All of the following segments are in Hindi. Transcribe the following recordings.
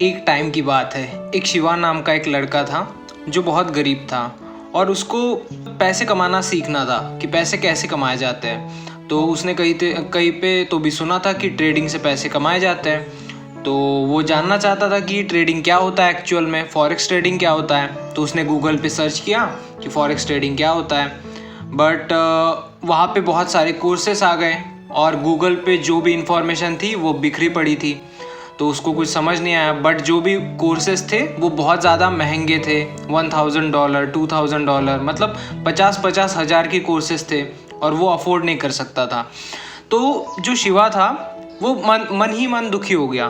एक टाइम की बात है, एक शिवा नाम का एक लड़का था जो बहुत गरीब था और उसको पैसे कमाना सीखना था कि पैसे कैसे कमाए जाते हैं। तो उसने कहीं पे तो भी सुना था कि ट्रेडिंग से पैसे कमाए जाते हैं। तो वो जानना चाहता था कि ट्रेडिंग क्या होता है, एक्चुअल में फॉरेक्स ट्रेडिंग क्या होता है। तो उसने गूगल पे सर्च किया कि फॉरेक्स ट्रेडिंग क्या होता है, बट वहाँ पे बहुत सारे कोर्सेस आ गए और गूगल पे जो भी इंफॉर्मेशन थी वो बिखरी पड़ी थी। तो उसको कुछ समझ नहीं आया, बट जो भी कोर्सेज थे वो बहुत ज़्यादा महंगे थे। $1000, $2000, मतलब 50-50 हज़ार के कोर्सेज थे और वो अफोर्ड नहीं कर सकता था। तो जो शिवा था वो मन ही मन दुखी हो गया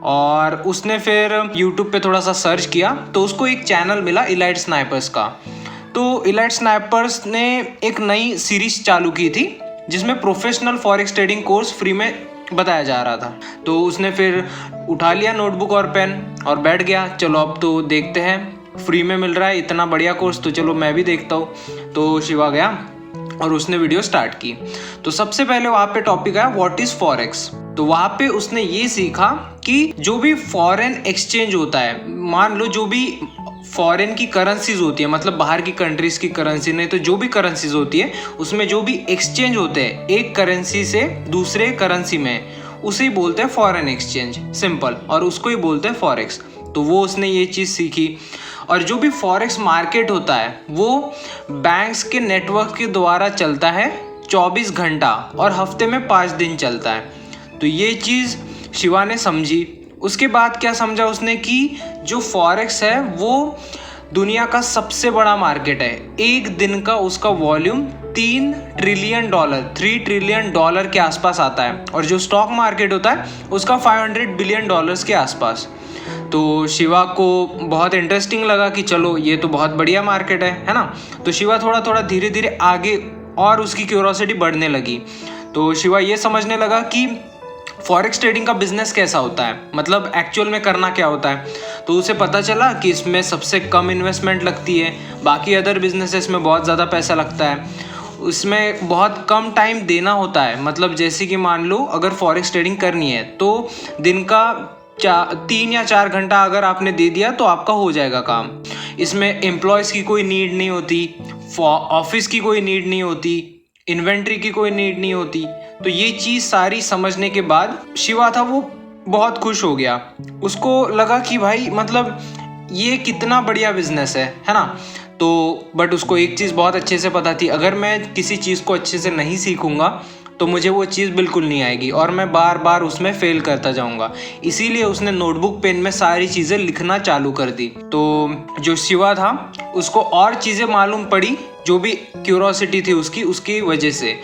और उसने फिर YouTube पे थोड़ा सा सर्च किया तो उसको एक चैनल मिला इलाइट स्नाइपर्स का। तो इलाइट स्नाइपर्स ने एक नई सीरीज चालू की थी जिसमें professional forex trading course free में बताया जा रहा था। तो उसने फिर उठा लिया नोटबुक और पेन और बैठ गया, चलो अब तो देखते हैं, फ्री में मिल रहा है इतना बढ़िया कोर्स तो चलो मैं भी देखता हूँ। तो शिवा गया और उसने वीडियो स्टार्ट की। तो सबसे पहले वहाँ पे टॉपिक आया व्हाट इज फॉरेक्स। तो वहाँ पे उसने ये सीखा कि जो भी फॉरेन एक्सचेंज होता है, मान लो जो भी फॉरेन की करेंसीज होती है, मतलब बाहर की कंट्रीज की करेंसी नहीं तो जो भी करेंसीज होती है उसमें जो भी एक्सचेंज होते हैं एक करेंसी से दूसरे करेंसी में, उसे ही बोलते हैं फॉरेन एक्सचेंज, सिंपल, और उसको ही बोलते हैं फॉरेक्स। तो वो उसने ये चीज़ सीखी। और जो भी फॉरेक्स मार्केट होता है वो बैंक्स के नेटवर्क के द्वारा चलता है 24 घंटा और हफ्ते में 5 दिन चलता है। तो ये चीज़ शिवा ने समझी। उसके बाद क्या समझा उसने कि जो फॉरेक्स है वो दुनिया का सबसे बड़ा मार्केट है। एक दिन का उसका वॉल्यूम $3 ट्रिलियन के आसपास आता है और जो स्टॉक मार्केट होता है उसका $500 बिलियन के आसपास। तो शिवा को बहुत इंटरेस्टिंग लगा कि चलो ये तो बहुत बढ़िया मार्केट है ना। तो शिवा थोड़ा थोड़ा धीरे धीरे आगे और उसकी क्यूरोसिटी बढ़ने लगी। तो शिवा ये समझने लगा कि फॉरेक्स ट्रेडिंग का बिजनेस कैसा होता है, मतलब एक्चुअल में करना क्या होता है। तो उसे पता चला कि इसमें सबसे कम इन्वेस्टमेंट लगती है, बाकी अदर बिजनेसेस में बहुत ज़्यादा पैसा लगता है। उसमें बहुत कम टाइम देना होता है, मतलब जैसे कि मान लो अगर फॉरेक्स ट्रेडिंग करनी है तो दिन का 3 या 4 घंटा अगर आपने दे दिया तो आपका हो जाएगा काम। इसमें एम्प्लॉयज़ की कोई नीड नहीं होती, ऑफिस की कोई नीड नहीं होती, इन्वेंट्री की कोई नीड नहीं होती। तो ये चीज़ सारी समझने के बाद शिवा था वो बहुत खुश हो गया। उसको लगा कि भाई मतलब ये कितना बढ़िया बिजनेस है ना। तो बट उसको एक चीज़ बहुत अच्छे से पता थी, अगर मैं किसी चीज़ को अच्छे से नहीं सीखूंगा तो मुझे वो चीज़ बिल्कुल नहीं आएगी और मैं बार बार उसमें फेल करता जाऊंगा। इसीलिए उसने नोटबुक पेन में सारी चीज़ें लिखना चालू कर दी। तो जो शिवा था उसको और चीज़ें मालूम पड़ी, जो भी क्यूरोसिटी थी उसकी वजह से,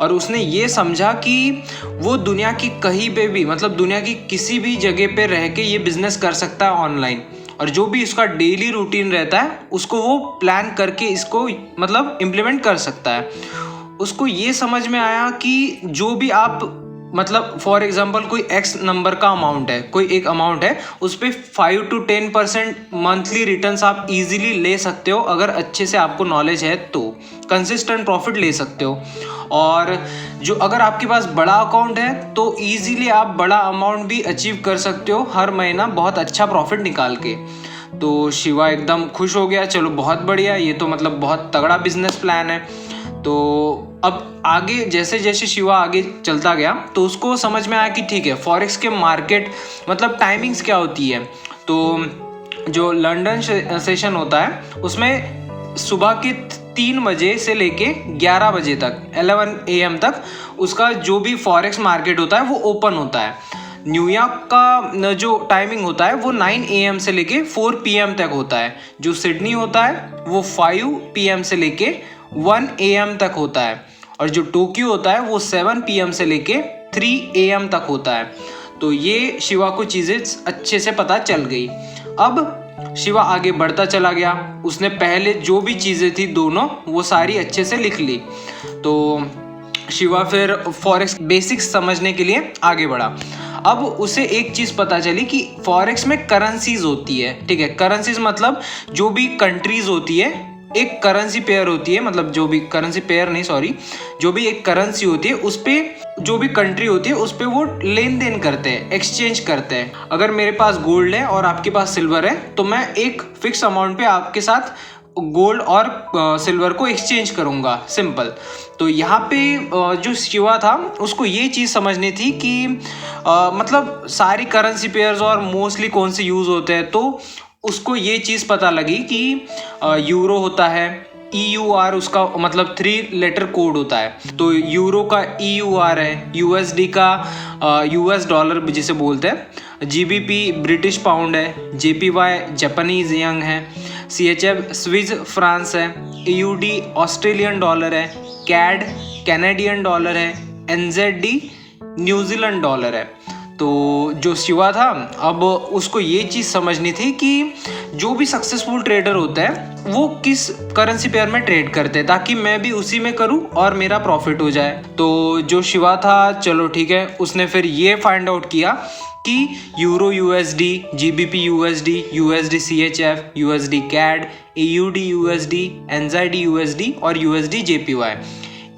और उसने ये समझा कि वो दुनिया की कहीं पे भी, मतलब दुनिया की किसी भी जगह पे रह के ये बिज़नेस कर सकता है ऑनलाइन। और जो भी उसका डेली रूटीन रहता है उसको वो प्लान करके इसको मतलब इम्प्लीमेंट कर सकता है। उसको ये समझ में आया कि जो भी आप मतलब फॉर एग्जांपल कोई एक्स नंबर का अमाउंट है, कोई एक अमाउंट है, उस पर 5 to 10% मंथली रिटर्न्स आप इजीली ले सकते हो अगर अच्छे से आपको नॉलेज है तो कंसिस्टेंट प्रॉफिट ले सकते हो। और जो अगर आपके पास बड़ा अकाउंट है तो इजीली आप बड़ा अमाउंट भी अचीव कर सकते हो हर महीना बहुत अच्छा प्रॉफिट निकाल के। तो शिवा एकदम खुश हो गया, चलो बहुत बढ़िया, ये तो मतलब बहुत तगड़ा बिजनेस प्लान है। तो अब आगे जैसे जैसे शिवा आगे चलता गया तो उसको समझ में आया कि ठीक है फॉरेक्स के मार्केट मतलब टाइमिंग्स क्या होती है। तो जो लंदन सेशन होता है उसमें सुबह के 3 बजे से लेके 11 बजे तक 11 AM तक उसका जो भी फॉरेक्स मार्केट होता है वो ओपन होता है। न्यूयॉर्क का जो टाइमिंग होता है वो 9 AM से लेके 4 PM तक होता है। जो सिडनी होता है वो 5 PM से लेके 1 AM तक होता है। और जो टोक्यो होता है वो 7 PM से लेके 3 AM तक होता है। तो ये शिवा को चीज़ें अच्छे से पता चल गई। अब शिवा आगे बढ़ता चला गया, उसने पहले जो भी चीज़ें थी दोनों वो सारी अच्छे से लिख ली। तो शिवा फिर फॉरेक्स बेसिक्स समझने के लिए आगे बढ़ा। अब उसे एक चीज़ पता चली कि फॉरेक्स में करेंसीज होती है, ठीक है। करेंसीज मतलब जो भी कंट्रीज होती है एक करेंसी पेयर होती है, मतलब जो भी करेंसी पेयर नहीं सॉरी जो भी एक करेंसी होती है उस पर जो भी कंट्री होती है उस पे वो लेन देन करते हैं, एक्सचेंज करते हैं। अगर मेरे पास गोल्ड है और आपके पास सिल्वर है तो मैं एक फिक्स अमाउंट पे आपके साथ गोल्ड और सिल्वर को एक्सचेंज करूंगा, सिंपल। तो यहाँ पे जो शिवा था उसको ये चीज़ समझनी थी कि मतलब सारी करेंसी पेयर्स और मोस्टली कौन से यूज़ होते हैं। तो उसको ये चीज़ पता लगी कि यूरो होता है, EUR उसका मतलब 3 लेटर कोड होता है। तो यूरो का EUR है, USD का US डॉलर जिसे बोलते हैं, GBP ब्रिटिश पाउंड है, JPY जापानीज यंग है, CHF स्विस फ्रांस है, AUD ऑस्ट्रेलियन डॉलर है, CAD कैनेडियन डॉलर है, NZD न्यूजीलैंड डॉलर है। तो जो शिवा था अब उसको ये चीज़ समझनी थी कि जो भी सक्सेसफुल ट्रेडर होता है वो किस करेंसी पेयर में ट्रेड करते हैं, ताकि मैं भी उसी में करूं और मेरा प्रॉफिट हो जाए। तो जो शिवा था, चलो ठीक है, उसने फिर ये फाइंड आउट किया कि euro USD, GBP USD, USD CHF, USD CAD, AUD USD, NZD USD और USD JPY,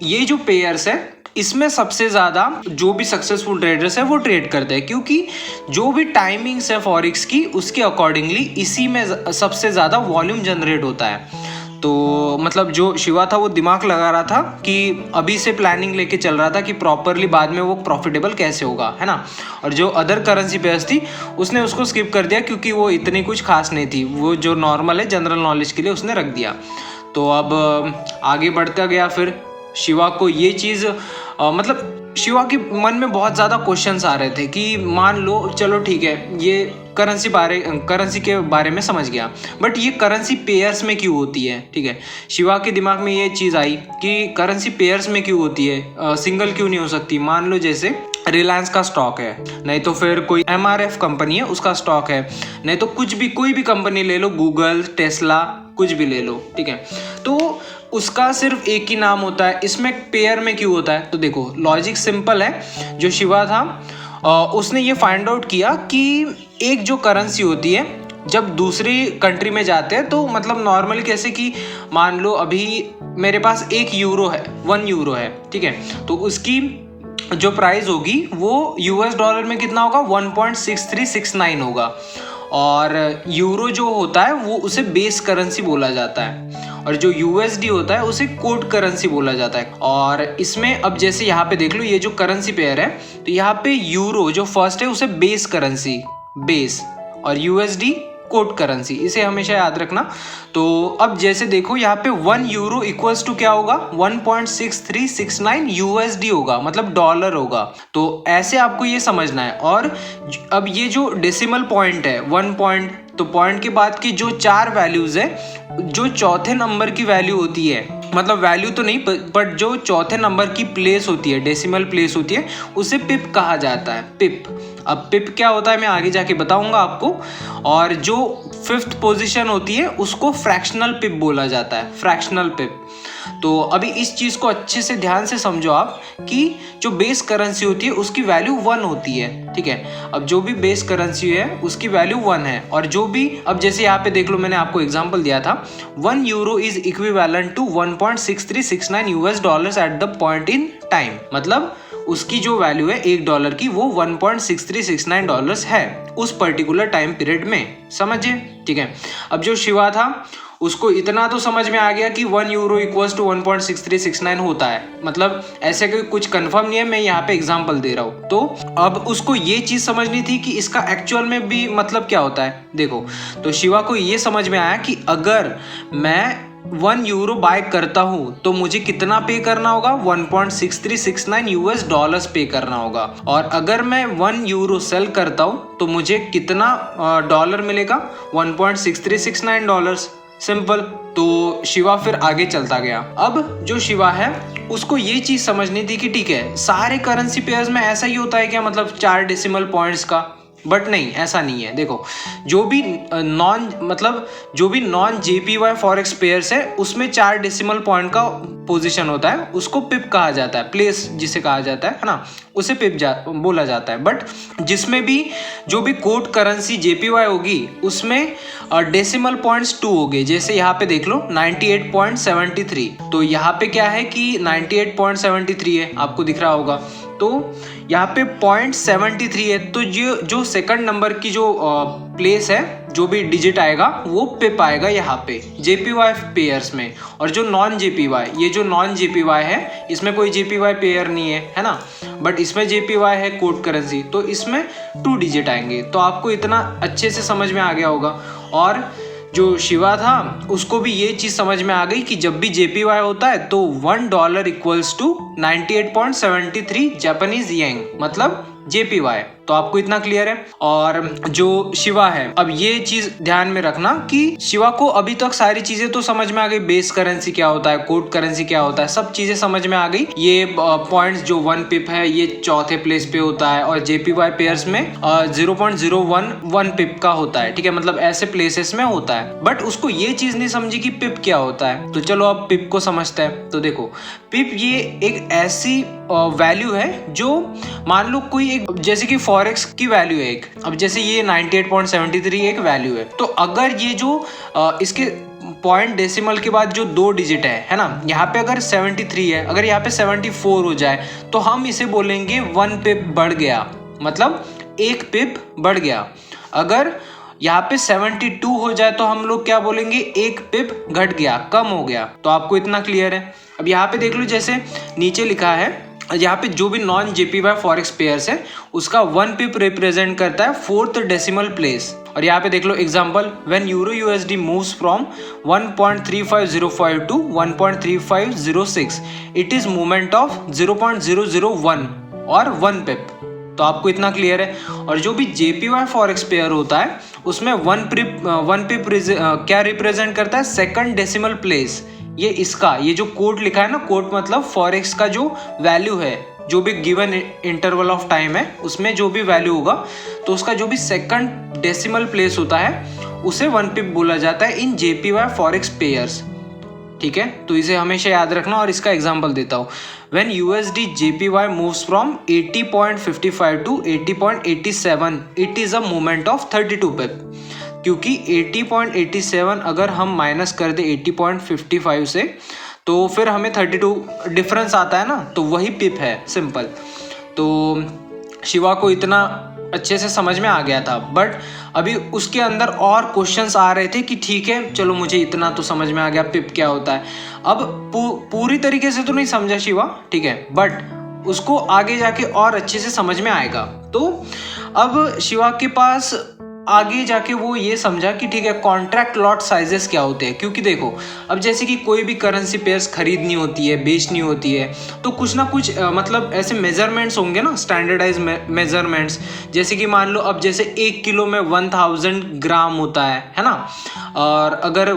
ये जो पेयर्स है इसमें सबसे ज़्यादा जो भी सक्सेसफुल ट्रेडर्स है वो ट्रेड करते हैं, क्योंकि जो भी टाइमिंग्स है फॉरेक्स की उसके अकॉर्डिंगली इसी में सबसे ज़्यादा वॉल्यूम जनरेट होता है। तो मतलब जो शिवा था वो दिमाग लगा रहा था कि अभी से प्लानिंग लेके चल रहा था कि प्रॉपरली बाद में वो प्रॉफिटेबल कैसे होगा, है ना। और जो अदर करेंसी पेयर्स थी उसने उसको स्किप कर दिया, क्योंकि वो इतनी कुछ खास नहीं थी, वो जो नॉर्मल है जनरल नॉलेज के लिए उसने रख दिया। तो अब आगे बढ़ता गया। फिर शिवा को ये चीज़ मतलब शिवा के मन में बहुत ज़्यादा क्वेश्चंस आ रहे थे कि मान लो चलो ठीक है, ये करेंसी के बारे में समझ गया, बट ये करेंसी पेयर्स में क्यों होती है। ठीक है, शिवा के दिमाग में ये चीज़ आई कि करेंसी पेयर्स में क्यों होती है, सिंगल क्यों नहीं हो सकती। मान लो जैसे रिलायंस का स्टॉक है, नहीं तो फिर कोई MRF कंपनी है उसका स्टॉक है, नहीं तो कुछ भी कोई भी कंपनी ले लो, गूगल, टेस्ला, कुछ भी ले लो, ठीक है। तो उसका सिर्फ एक ही नाम होता है, इसमें पेयर में क्यों होता है। तो देखो लॉजिक सिंपल है। जो शिवा था उसने ये फाइंड आउट किया कि एक जो करेंसी होती है जब दूसरी कंट्री में जाते हैं तो मतलब नॉर्मली कैसे कि मान लो अभी मेरे पास 1 यूरो है, 1 यूरो है, ठीक है, तो उसकी जो प्राइस होगी वो US डॉलर में कितना होगा, 1.6369 होगा। और यूरो जो होता है वो उसे बेस करेंसी बोला जाता है, और जो USD होता है उसे कोड करेंसी बोला जाता है। और इसमें अब जैसे यहाँ पे देख लो, ये जो करेंसी पेयर है, तो यहाँ पे यूरो जो फर्स्ट है उसे बेस करेंसी, बेस, और USD कोड करेंसी, इसे हमेशा याद रखना। तो अब जैसे देखो यहाँ पे 1 यूरो इक्वल्स टू क्या होगा, 1.6369 USD होगा, मतलब डॉलर होगा। तो ऐसे आपको ये समझना है। और अब ये जो डेसिमल पॉइंट है 1 पॉइंट, तो पॉइंट के बाद की जो 4 वैल्यूज है, जो चौथे नंबर की वैल्यू होती है, मतलब वैल्यू तो नहीं बट जो चौथे नंबर की प्लेस होती है, डेसिमल प्लेस होती है, उसे पिप कहा जाता है, पिप। अब पिप क्या होता है मैं आगे जाके बताऊंगा आपको। और जो 5th पोजीशन होती है उसको फ्रैक्शनल पिप बोला जाता है, फ्रैक्शनल पिप। तो अभी इस चीज़ को अच्छे से ध्यान से समझो आप कि जो बेस करेंसी होती है उसकी वैल्यू 1 होती है, ठीक है। अब जो भी बेस करेंसी है उसकी वैल्यू 1 है, और जो भी अब जैसे यहाँ पे देख लो, मैंने आपको एग्जांपल दिया था, 1 euro is equivalent to 1.6369 US dollars at the point in time, मतलब उसकी जो वैल्यू है $1 की वो 1.6369 डॉलर्स है उस पर्टिकुलर टाइम पीरियड में, समझे, ठीक है। अब जो शिवा था उसको इतना तो समझ में आ गया कि 1 यूरो इक्वल्स टू 1.6369 होता है, मतलब ऐसे कोई कुछ कंफर्म नहीं है, मैं यहाँ पे एग्जांपल दे रहा हूँ। तो अब उसको ये चीज समझनी थी कि इसका एक्चुअल में भी मतलब क्या होता है। देखो, तो शिवा को ये समझ में आया कि अगर मैं 1 यूरो बाय करता हूँ तो मुझे कितना पे करना होगा, 1.6369 US डॉलर्स पे करना होगा। और अगर मैं 1 यूरो सेल करता हूँ तो मुझे कितना डॉलर मिलेगा, 1.6369 डॉलर्स, सिंपल। तो शिवा फिर आगे चलता गया। अब जो शिवा है उसको ये चीज समझनी थी कि ठीक है, सारे करेंसी पेयर्स में ऐसा ही होता है क्या, मतलब 4 डेसिमल पॉइंट्स का, बट नहीं, ऐसा नहीं है। देखो, जो भी नॉन JPY फॉरेक्स पेयर्स है उसमें 4 डेसिमल पॉइंट का पोजीशन होता है, उसको पिप कहा जाता है, प्लेस जिसे कहा जाता है ना, उसे पिप बोला जाता है। बट जिसमें भी जो भी कोड करेंसी JPY होगी उसमें डेसिमल पॉइंट्स 2 हो गए। जैसे यहाँ पे देख लो 98.73, तो यहाँ पे क्या है कि 98.73 है, आपको दिख रहा होगा। तो यहाँ पे 0.73 है, तो जो सेकंड नंबर की जो प्लेस है, जो भी डिजिट आएगा वो पिप आएगा यहाँ पे JPY पेयर्स में। और जो नॉन JPY, ये जो नॉन JPY है इसमें कोई JPY पेयर नहीं है ना, बट इसमें JPY है कोड करेंसी, तो इसमें 2 डिजिट आएंगे। तो आपको इतना अच्छे से समझ में आ गया होगा। और जो शिवा था उसको भी ये चीज़ समझ में आ गई कि जब भी JPY होता है तो $1 इक्वल्स टू 98.73 जापानीज येन, मतलब JPY। तो आपको इतना क्लियर है। और जो शिवा है, अब ये चीज ध्यान में रखना कि शिवा को अभी तक सारी चीजें तो समझ में आ गई, बेस करेंसी क्या होता है, कोड करेंसी क्या होता है, सब चीजें समझ में आ गई। ये पॉइंट्स जो 1 पिप है ये चौथे प्लेस पे होता है, और JPY पेयर्स में 0.011 पिप का होता है, ठीक है, मतलब ऐसे प्लेसेस में होता है। बट उसको ये चीज नहीं समझी कि पिप क्या होता है। तो चलो अब पिप को समझते हैं। तो देखो, पिप ये एक ऐसी वैल्यू है जो मान लो कोई एक, जैसे कि फॉरेक्स की वैल्यू है एक, अब जैसे ये 98.73 एक वैल्यू है, तो अगर ये जो इसके पॉइंट डेसिमल के बाद जो 2 डिजिट है ना, यहाँ पे अगर 73 है, अगर यहाँ पे 74 हो जाए तो हम इसे बोलेंगे 1 पिप बढ़ गया, मतलब 1 पिप बढ़ गया। अगर यहाँ पे 72 हो जाए तो हम लोग क्या बोलेंगे, 1 पिप घट गया, कम हो गया। तो आपको इतना क्लियर है। अब यहाँ पे देख लो, जैसे नीचे लिखा है, यहाँ पे जो भी नॉन JPY फॉरेक्स पेयर्स है उसका 1 पिप रिप्रेजेंट करता है 4th डेसिमल प्लेस। और यहाँ पे देख लो example, when euro USD moves from 1.3505 to 1.3506 it is movement of 0.001 और 1 पिप। तो आपको इतना क्लियर है। और जो भी JPY फॉरेक्स पेयर होता है उसमें 1 पिप क्या रिप्रेजेंट करता है, 2nd डेसिमल प्लेस। ये इसका, ये जो कोड लिखा है ना, कोड मतलब फॉरेक्स का जो वैल्यू है, जो भी गिवन इंटरवल ऑफ टाइम है उसमें जो भी वैल्यू होगा, तो उसका जो भी 2nd डेसिमल प्लेस होता है उसे 1 पिप बोला जाता है इन JPY फॉरेक्स पेयर्स, ठीक है। तो इसे हमेशा याद रखना। और इसका एग्जांपल देता हूँ, when USD JPY moves from 80.55 to 80.87 it is a movement of 32 pip. क्योंकि 80.87 अगर हम माइनस कर दे 80.55 से तो फिर हमें 32 डिफरेंस आता है ना, तो वही पिप है, सिंपल। तो शिवा को इतना अच्छे से समझ में आ गया था। बट अभी उसके अंदर और क्वेश्चंस आ रहे थे कि ठीक है चलो मुझे इतना तो समझ में आ गया पिप क्या होता है। अब पूरी तरीके से तो नहीं समझा शिवा, ठीक है, बट उसको आगे जाके और अच्छे से समझ में आएगा। तो अब शिवा के पास आगे जाके वो ये समझा कि ठीक है कॉन्ट्रैक्ट लॉट साइजेस क्या होते हैं। क्योंकि देखो, अब जैसे कि कोई भी करेंसी पेयर्स खरीदनी होती है, बेचनी होती है, तो कुछ ना कुछ मतलब ऐसे मेजरमेंट्स होंगे ना, स्टैंडर्डाइज मेजरमेंट्स। जैसे कि मान लो अब जैसे 1 किलो में 1000 ग्राम होता है ना, और अगर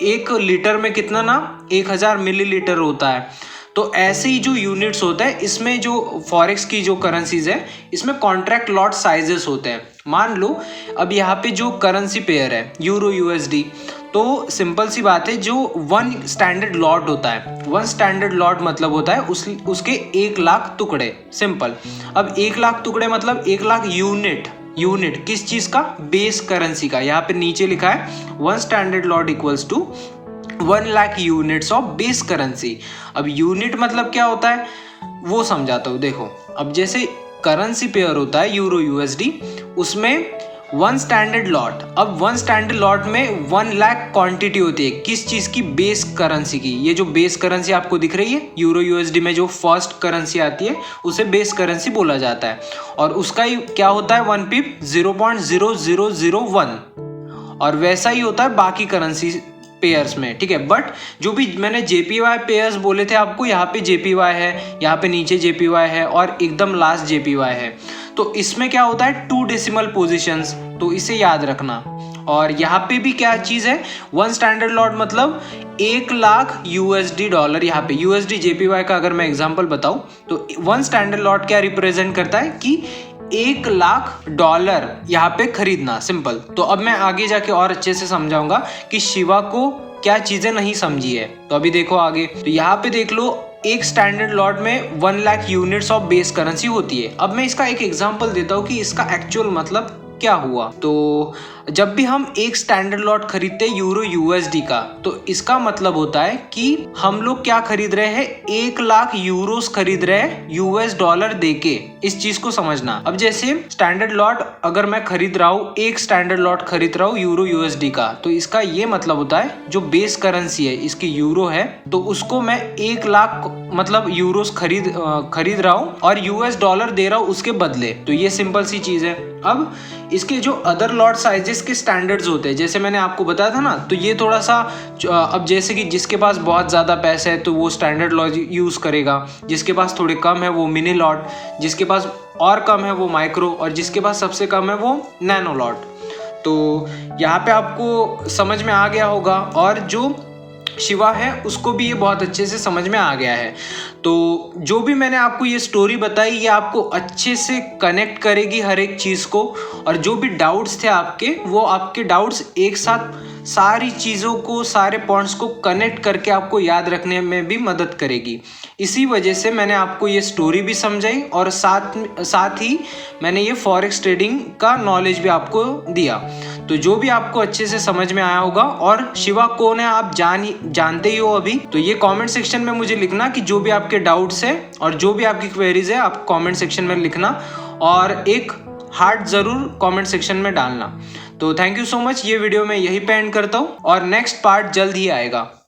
1 लीटर में कितना ना 1000 मिलीलीटर होता है। तो ऐसे ही जो यूनिट्स होता है, इसमें जो फॉरेक्स की जो करेंसीज है इसमें कॉन्ट्रैक्ट लॉट साइजेस होते हैं। मान लो अब यहाँ पे जो करेंसी पेयर है यूरो USD, तो सिंपल सी बात है, जो 1 स्टैंडर्ड लॉट होता है, 1 स्टैंडर्ड लॉट मतलब होता है उसके 1 लाख टुकड़े, सिंपल। अब 1 लाख टुकड़े मतलब 1 लाख यूनिट किस चीज का, बेस करेंसी का। यहाँ पे नीचे लिखा है 1 standard lot equals to 1 lakh units of base currency. अब यूनिट मतलब क्या होता है वो समझाता हूँ। देखो, अब जैसे करेंसी पेयर होता है यूरो USD, उसमें 1 स्टैंडर्ड लॉट, अब 1 स्टैंडर्ड लॉट में 1 लाख क्वांटिटी होती है किस चीज की, बेस करेंसी की। ये जो बेस करेंसी आपको दिख रही है यूरो USD में, जो फर्स्ट करेंसी आती है उसे बेस करेंसी बोला जाता है। और उसका ही क्या होता है 1 पिप 0.0001, और वैसा ही होता है बाकी करेंसी पेयर्स में, ठीक है। बट जो भी मैंने JPY पेयर्स बोले थे आपको, यहाँ पे JPY है, यहाँ पे नीचे JPY है, और एकदम लास्ट JPY है। तो इसमें क्या होता है 2 डेसिमल पोजीशंस, तो इसे याद रखना। और यहाँ पे भी क्या चीज़ है, 1 स्टैंडर्ड लॉट मतलब 1 लाख USD डॉलर। यहाँ पे USD JPY का अगर मैं एग्जांपल बताऊँ तो 1 स्टैंडर्ड लॉट क्या रिप्रेजेंट करता है कि 1 लाख डॉलर यहाँ पे खरीदना, सिंपल। तो अब मैं आगे जाके और अच्छे से समझाऊंगा कि शिवा को क्या चीजें नहीं समझी है। तो अभी देखो आगे, तो यहाँ पे देख लो, एक स्टैंडर्ड लॉट में 1 lakh units of base currency होती है। अब मैं इसका एक एग्जांपल देता हूँ कि इसका एक्चुअल मतलब क्या हुआ। तो जब भी हम एक स्टैंडर्ड लॉट खरीदते हैं यूरो यूएसडी का, तो इसका मतलब होता है कि हम लोग क्या खरीद रहे हैं, 1 लाख यूरोस खरीद रहे हैं यूएस डॉलर देके। इस चीज को समझना। अब जैसे स्टैंडर्ड लॉट अगर मैं खरीद रहा हूँ, एक स्टैंडर्ड लॉट खरीद रहा हूँ यूरो यूएसडी का, तो इसका ये मतलब होता है जो बेस करेंसी है इसकी यूरो है, तो उसको मैं 1 लाख मतलब यूरोस खरीद रहा हूँ और यूएस डॉलर दे रहा हूँ उसके बदले। तो ये सिंपल सी चीज है। अब इसके जो अदर लॉट साइजेस के स्टैंडर्ड्स होते हैं, जैसे मैंने आपको बताया था ना, तो ये थोड़ा सा अब जैसे कि जिसके पास बहुत ज़्यादा पैसा है तो वो स्टैंडर्ड लॉट यूज़ करेगा, जिसके पास थोड़े कम है वो मिनी लॉट, जिसके पास और कम है वो माइक्रो, और जिसके पास सबसे कम है वो नैनो लॉट। तो यहाँ पे आपको समझ में आ गया होगा, और जो शिवा है उसको भी ये बहुत अच्छे से समझ में आ गया है। तो जो भी मैंने आपको ये स्टोरी बताई, ये आपको अच्छे से कनेक्ट करेगी हर एक चीज़ को, और जो भी डाउट्स थे आपके, वो आपके डाउट्स एक साथ सारी चीज़ों को, सारे पॉइंट्स को कनेक्ट करके आपको याद रखने में भी मदद करेगी। इसी वजह से मैंने आपको ये स्टोरी भी समझाई, और साथ ही मैंने ये फॉरेक्स ट्रेडिंग का नॉलेज भी आपको दिया। तो जो भी आपको अच्छे से समझ में आया होगा, और शिवा कौन है आप जानते ही हो अभी, तो ये कमेंट सेक्शन में मुझे लिखना कि जो भी आपके डाउट्स है और जो भी आपकी क्वेरीज है आप कमेंट सेक्शन में लिखना, और एक हार्ट ज़रूर कमेंट सेक्शन में डालना। तो थैंक यू सो मच। ये वीडियो मैं यहीं पे एंड करता हूँ, और नेक्स्ट पार्ट जल्द ही आएगा।